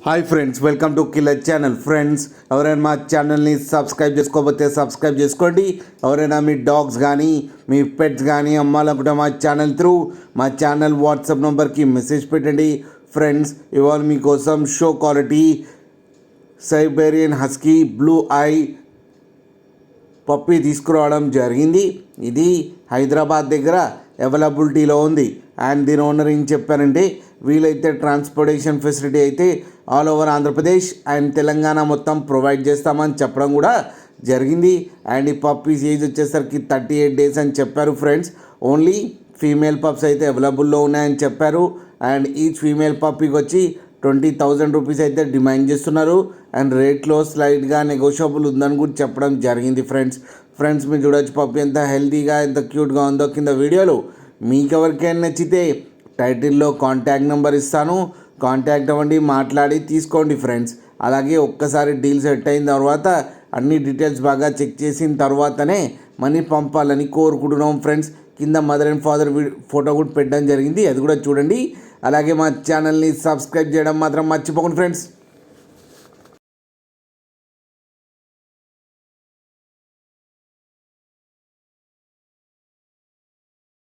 Hi friends, welcome to killer channel. Friends, ఎవరైనా మా ఛానల్ని సబ్స్క్రైబ్ చేసుకోకపోతే సబ్స్క్రైబ్ చేసుకోండి. ఎవరైనా మీ డాగ్స్ కానీ మీ పెట్స్ కానీ అమ్మాలనుకుంటే మా ఛానల్ వాట్సాప్ నెంబర్కి మెసేజ్ పెట్టండి. ఫ్రెండ్స్, ఇవాళ మీకోసం show quality Siberian husky blue I puppy తీసుకురావడం జరిగింది. ఇది హైదరాబాద్ దగ్గర అవైలబిలిటీలో ఉంది. అండ్ దీని ఓనర్ ఏం చెప్పారంటే, వీలైతే ట్రాన్స్పోర్టేషన్ ఫెసిలిటీ అయితే all over Andhra Pradesh and Telangana మొత్తం ప్రొవైడ్ చేస్తామని చెప్పడం కూడా జరిగింది. అండ్ ఈ పప్పీస్ ఏజ్ వచ్చేసరికి 38 days అని చెప్పారు. ఫ్రెండ్స్, ఓన్లీ ఫీమేల్ పప్స్ అయితే అవైలబుల్లో ఉన్నాయని చెప్పారు. అండ్ ఈచ్ ఫీమేల్ పప్పీకి వచ్చి 20,000 రూపీస్ అయితే డిమాండ్ చేస్తున్నారు. అండ్ రేట్లో స్లైడ్గా నెగోషియబుల్ ఉందని కూడా చెప్పడం జరిగింది. ఫ్రెండ్స్ మీరు చూడొచ్చు పప్పీ ఎంత హెల్తీగా ఎంత క్యూట్గా ఉందో కింద వీడియోలో. మీకు ఎవరికైనా నచ్చితే టైటిల్లో కాంటాక్ట్ నెంబర్ ఇస్తాను, కాంటాక్ట్ అవ్వండి, మాట్లాడి తీసుకోండి. ఫ్రెండ్స్, అలాగే ఒక్కసారి డీల్ సెట్ అయిన తర్వాత అన్ని డీటెయిల్స్ బాగా చెక్ చేసిన తర్వాతనే మనీ పంపాలని కోరుకుంటున్నాం. ఫ్రెండ్స్, కింద మదర్ అండ్ ఫాదర్ ఫోటో కూడా పెట్టడం జరిగింది, అది కూడా చూడండి. అలాగే మా ఛానల్ని సబ్స్క్రైబ్ చేయడం మాత్రం మర్చిపోకండి ఫ్రెండ్స్.